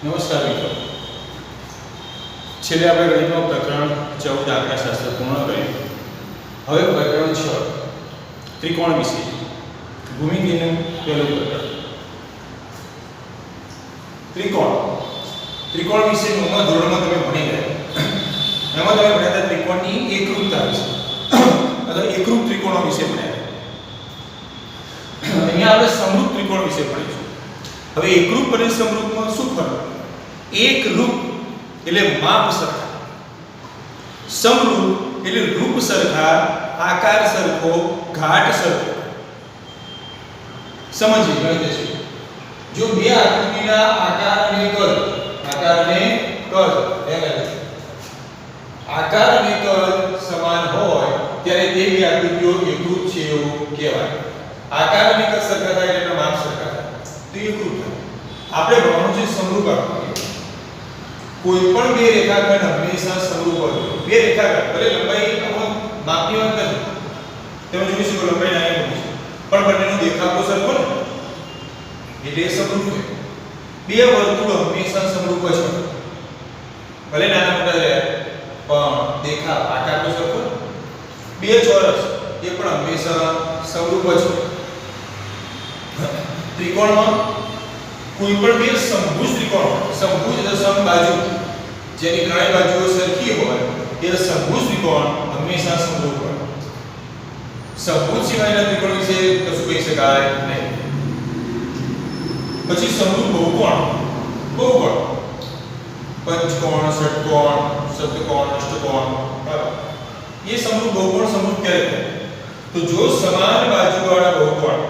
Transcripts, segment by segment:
નમસ્કાર મિત્રો, છેલ્લે આપણે ગણિતનું પ્રકરણ 14 આંકડાશાસ્ત્ર પૂર્ણ કર્યું. હવે પ્રકરણ 6 ત્રિકોણ વિશે ભૂમિતિનું પહેલું પ્રકરણ. ત્રિકોણ વિશે નવમા ધોરણમાં તમે ભણી ગયા. એમાં તમે ભણ્યા હતા ત્રિકોણની એકરૂપતા વિશે અથવા એકરૂપ ત્રિકોણો વિશે ભણ્યા. અહીંયા આપણે સમરૂપ ત્રિકોણ વિશે ભણીશું. હવે એકરૂપ અને સમરૂપમાં શું ફરક? એકરૂપ એટલે માપ સરખા, સમરૂપ એટલે રૂપ સરખા, આકાર સરખો, ઘાટ સરખો. સમજીએ ગણિત છે. જો બે આકૃતિના આકાર અને કદ સમાન હોય ત્યારે તે બે આકૃતિઓ એકરૂપ છે એવું કહેવાય. આકાર અને કદ સરખા થાય એટલે માપ સરખા થાય તો એકરૂપ થાય. આપણે ભણવાનું છે સમરૂપ આકૃતિ. કોઈ પણ બે રેખાખંડ હંમેશા સમરૂપ હોય. બે રેખાખંડ ભલે લંબાઈ અમુક માપની વાત નથી, તમે જોઈ શકો લંબાઈ નાની મોટી છે, પણ બંનેનો દેખાવ તો સરખો ને, એટલે સમરૂપ છે. બે વર્તુળ હંમેશા સમરૂપ જ હોય, ભલે નાના મોટા રહે પણ દેખાવ આકાર તો સરખો. બે ચોરસ એ પણ હંમેશા સમરૂપ જ હોય. ત્રિકોણમાં કોઈ પણ બે સમભુજ ત્રિકોણ, સમભુજ એટલે સમબાજુ, જેની ત્રણેય બાજુઓ સરખી હોય તે સમભુજ ત્રિકોણ હંમેશા સમરૂપ હોય. સમભુજ સિવાયના ત્રિકોણ વિશે કશું કહી શકાય નહીં. પછી સમરૂપ બહુકોણ, પંચકોણ, ષટકોણ, સપ્તકોણ, અષ્ટકોણ, એ સમરૂપ બહુકોણ સમરૂપ ક્યારે થાય? તો જો સમાન બાજુવાળા બહુકોણ,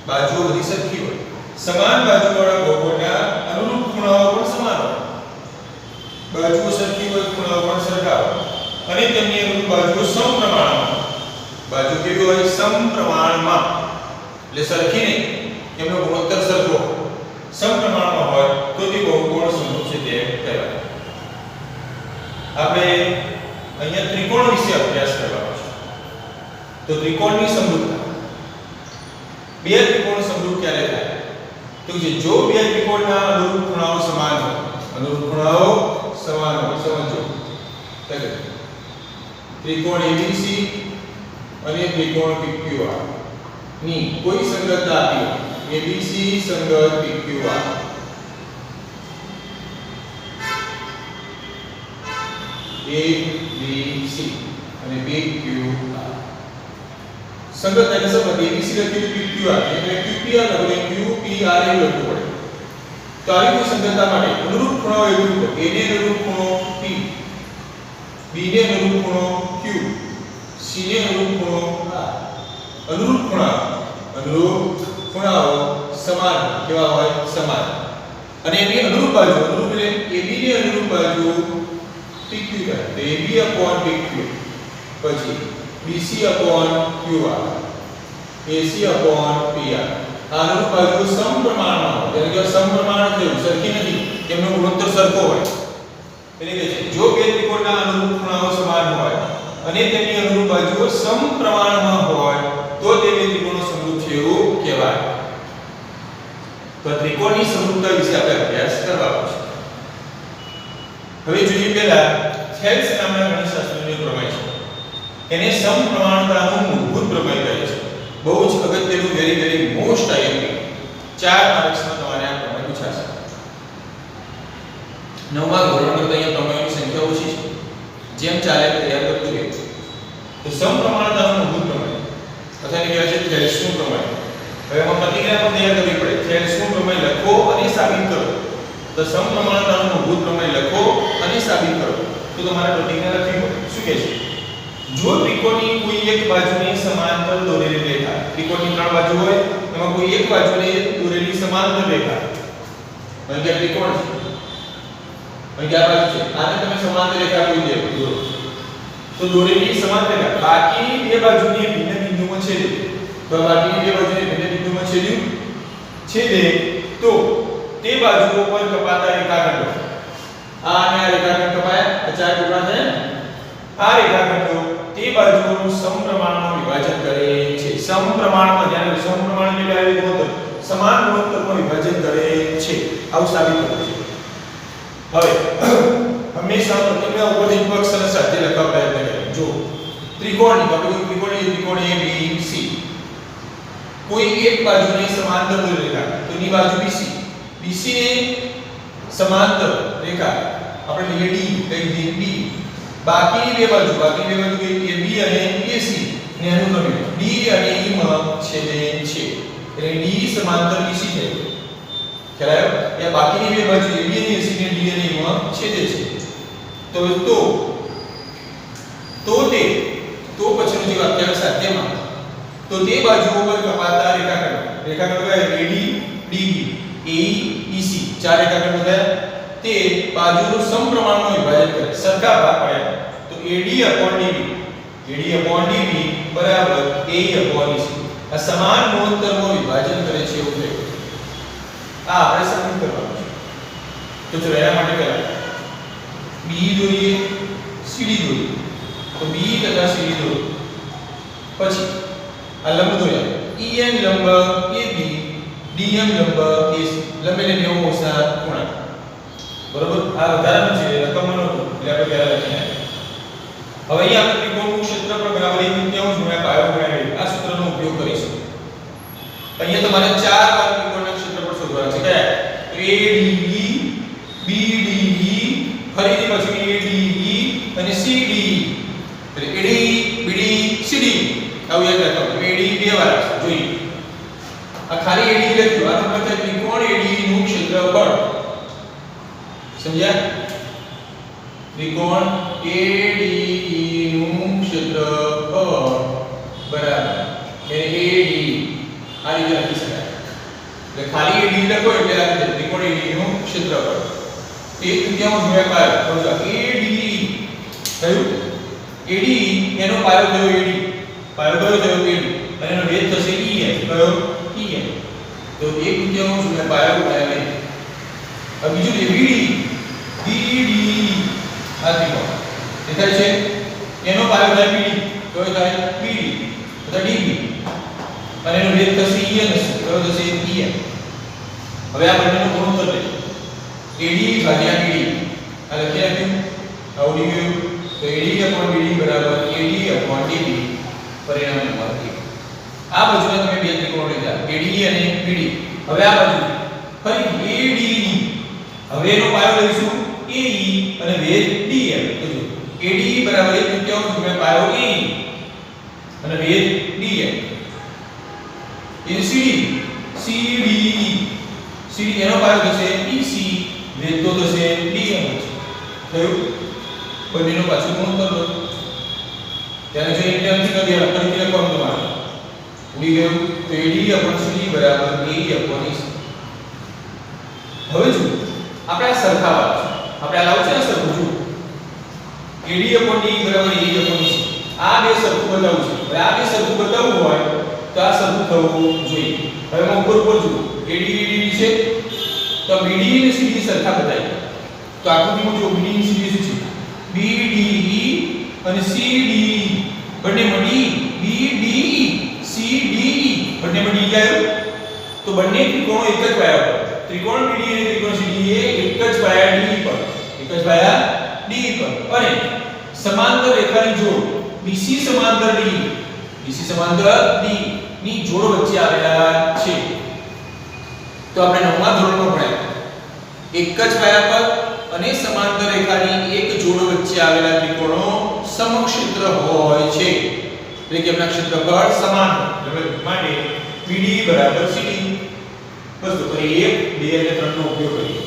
બાજુઓ બધી સરખી હોય, સમાન બાજુવાળા બહુકોણના અનુરૂપ ખૂણાઓ પણ સમાન હોય, બાજુઓ સરખી હોય, ખૂણાઓ પણ સરખા હોય, અને તેમની અનુરૂપ બાજુઓ સમપ્રમાણમાં. બાજુ કેવી હોય? સમપ્રમાણમાં, એટલે સરખી નહીં, એમનો ગુણોત્તર સરખો, સમપ્રમાણમાં હોય તો તે બહુકોણ સમરૂપ છે તે કહેવાય. આપણે અહીંયા ત્રિકોણ વિશે અભ્યાસ કરવાનો છે. તો ત્રિકોણની સમરૂપતા. બે ત્રિકોણ સમરૂપ ક્યારે થાય? તો જો બે ત્રિકોણના અનુરૂપ ખૂણાઓ સમાન હોય, સમજો ત્રિકોણ ABC અને ત્રિકોણ PQR ની કોઈ સંગતતા આપી હોય, ABC સંગત PQR, ABC અને PQR સંગત એટલે શું? ABC લખ્યું PQR એટલે QPR લખો, QPR એવું લખવું પડે. તો આવી કોઈ સંગતતા માટે અનુરૂપ ખૂણાઓ એવું હોય, A ને અનુરૂપ ખૂણો P, B ને અનુરૂપ ખૂણો Q, C ને અનુરૂપ ખૂણો R. અનુરૂપ ખૂણાઓ સમાન કેવા હોય? સમાન. અને એની અનુરૂપ બાજુ, અનુરૂપ એટલે AB ને અનુરૂપ બાજુ PQ થાય, તો AB/PQ, પછી BC/QR, AC/PR. આ અનુરૂપ બાજુ સમપ્રમાણમાં હોય, એટલે કે સમપ્રમાણ થયું, સરખી નથી, તેમનો ગુણોત્તર સરખો હોય. એટલે કે જો બે ત્રિકોણના અનુરૂપ ખૂણાઓ સમાન હોય અને તેમની અનુરૂપ બાજુઓ સમપ્રમાણમાં હોય તો તે બે ત્રિકોણો સમરૂપ છે એવું કહેવાય. તો ત્રિકોણની સમરૂપતા વિશે આપણે અભ્યાસ કરવાનો છે. હવે જોઈએ પહેલા થેલ્સ નામના ગણિતશાસ્ત્રનો પ્રમેય છે. એને સમપ્રમાણતાનું મૂળભૂત પ્રમેય કહે છે. બહુ જ અગત્યનું, વેરી મોસ્ટ આઈએમપી 4 માર્ક્સમાં તમારે આ પ્રમેય પૂછાશે. નવમા ધોરણ કરતા અહીંયા પ્રમેયોની સંખ્યા ઓછી છે, જેમ ચાલે તૈયાર કરતું રહેવું. તો સમપ્રમાણતાનું મૂળભૂત પ્રમેય અથવા એને કહેવાય છે થેલ્સનું પ્રમેય. હવે એમાં પ્રતિક્રિયા પણ તૈયાર કરવી પડે. થેલ્સનું પ્રમેય લખો અને સાબિત કરો. તો સમપ્રમાણતાનું મૂળભૂત પ્રમેય લખો અને સાબિત કરો. તો તમારે પ્રતિક્રિયા લખવી પડે. શું કહે છે? જો ત્રિકોણની કોઈ એક બાજુને સમાંતર દોરેલી રેખા, ત્રિકોણની 3 બાજુ હોય, એમાં કોઈ એક બાજુને દોરેલી સમાંતર રેખા, અહીં કે ત્રિકોણ છે, અહીં કે આ બાજુ છે, આને તમે સમાંતર રેખા કોઈ દોરો, તો દોરેલી સમાંતર રેખા બાકીની બે બાજુને ભિન્ન બિંદુમાં છેદે. તો બાકીની બે બાજુને ભિન્ન બિંદુમાં છેદે તો તે બાજુઓ પર કપાતા રેખાખંડો, આ અને આ રેખાખંડ કપાયા, આ 4 ટુકડા થયા ને, આ રેખાખંડો તે બાજુઓનું સમપ્રમાણમાં વિભાજન કરે છે. સમપ્રમાણમાં, ધ્યાન રાખો, સમપ્રમાણ એટલે આવી ગુણોત્તર, સમાન ગુણોત્તરમાં વિભાજન કરે છે આવું સાબિત કર્યું છે હવે હંમેશા પ્રતિક્રિયા ઉપરથી અક્ષર સાથે લખવા પ્રયત્ન કરીએ જો ત્રિકોણની ત્રિકોણ ABC કોઈ એક બાજુની સમાંતર રેખા તો ની બાજુ BC ને સમાંતર રેખા આપણે લઈએ D કઈ D બાકીની બે બાજુ કઈ AB અને AC ને અનુક્રમે D અને E માં છેદે છે એટલે D સમાંતર BC છે ખ્યાલ આવ્યો એ બાકીની બે બાજુ AB અને AC ને D અને E માં છેદે છે તો પછીનું જે વાક્ય સાધ્યમાં તો તે બાજુઓ પર કપાતા રેખાખંડ કયા AD DB AE EC ચાર રેખાખંડ બતાવ્યા તે બાજુનું સમપ્રમાણમાં વિભાજન કરે સરખા ભાગ પાડ્યા તો AD/DB બરાબર AE/EC આ સમાન ગુણોત્તરમાં વિભાજન કરે છે એવું થયું આ આપણે સાબિત કરવાનું છે તો જો એના માટે પહેલા B દોરીએ CD દોરીએ તો B તથા CD દોરીએ પછી આ લંબ દોર્યા EN લંબ AB DM લંબ AC લંબ એટલે 90 અંશના ખૂણા બરોબર આ ઉદાહરણ છે રકમનો નહોતું એટલે આપણે પહેલા લખીએ હવે અહીં આપણે ત્રિકોણનું ક્ષેત્રફળ બરાબર 1/3 ગુણ્યા પાયો ગુણ્યા આ સૂત્રનો ઉપયોગ કરીશું અહીંયા તમારે ચાર વાર ત્રિકોણના ક્ષેત્રફળ શોધવાના છે કયા ADE BDE ફરીથી પછી ADE અને CDE એટલે ADE BDE CDE આવું યાદ રાખવાનું ADE બે વાર આવશે જોઈએ આ ખાલી ADE લખ્યું આ નંબર છે ત્રિકોણ ADE નું ક્ષેત્રફળ સમજ્યા ત્રિકોણ ADE નું ક્ષેત્રફળ બરાબર એ ADE આ રીતે લખી શકાય એટલે ખાલી ADE લખો એટલે આ રીતે ત્રિકોણ ADE નું ક્ષેત્રફળ 1/3 ગુણ્યા પાયો તો ADE થયું ADE એનો પાયો થયો AD પાયો કયો થયો AD અને એનો વેધ થશે EN કયો EN તો 1/3 ગુણ્યા પાયો ગુણ્યા EN હવે બીજું છે BDE આ ત્રિકોણ દેખાય છે એનો પાયો થાય BD કયો થાય BD અથવા DB અને એનો વેધ થશે EN કયો થશે EN હવે આ બંનેનો ગુણોત્તર લે AD ભાગ્યા BD આ લખી રાખ્યું આવડી ગયું તો AD/BD બરાબર AD/DB પરિણામ નંબર 1 આ બાજુના તમે બે ત્રિકોણો લીધા ADE અને BD હવે આ બાજુ ફરી ADE હવે એનો પાયો લઈશું AE અને વેધ DM તો જો ADE બરાબર 1/3 ગુણ્યા પાયો AE અને વેધ DM એ CD એનો પાયો થશે EC વેધ તો થશે DM થયું બંનેનો પાછું ગુણોત્તર લો ત્યારે જો ઇન્ટરનથી કરી દેવા ફરીથી લખવાનું તમારે ઉડી ગયું તો AD/CD બરાબર AE/EC હવે જો આપણે આ સરખાવા આપણે આ લાવું છે ને સરખું જો AD/D બરાબર AE/EC આ બે સરખું બતાવવું છે હવે આ બે સરખું બતાવવું હોય તો આ સરખું થવું જોઈએ હવે હું ઉપર જો AD છે તો BD અને CD સરખા બતાય તો આકૃતિમાં જો BD અને CD શું છે BDE અને CDE બંને મળી BDE CDE બંને મળી ગયા તો બંને ત્રિકોણો એક જ પાયા પર ત્રિકોણ BD અને ત્રિકોણ CDE એક જ પાયા D પર અને સમાંતર રેખાની જોડ BC સમાંતર D ની જોડ વચ્ચે આવેલા છે તો આપણે 9મા ધોરણમાં ભણ્યા એક જ પાયા પર અને સમાંતર રેખાની એક જોડ વચ્ચે આવેલા ત્રિકોણો સમક્ષેત્ર હોય છે એટલે કે એમના ક્ષેત્રફળ સમાન હોય માટે BD બરાબર CD બસ તો ફરી 1 2 અને 3 નો ઉપયોગ કરીએ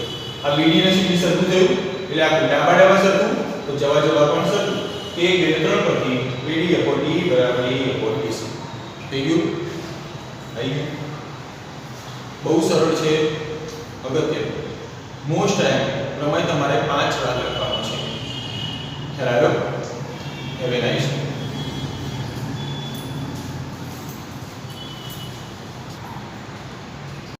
આ BD અને CD સરખું થયું એટલે આ ડાબા સરખું તો જવાબ પણ સરખું 1 2 3 પરથી BD/D બરાબર AE/EC થઈ ગયું બહુ સરળ છે અગત્ય મોસ્ટ ટાઈમ પ્રમેય તમારે 5 વાર લખવાનો છે ખ્યાલ આવ્યો હેવ એ નાઇસ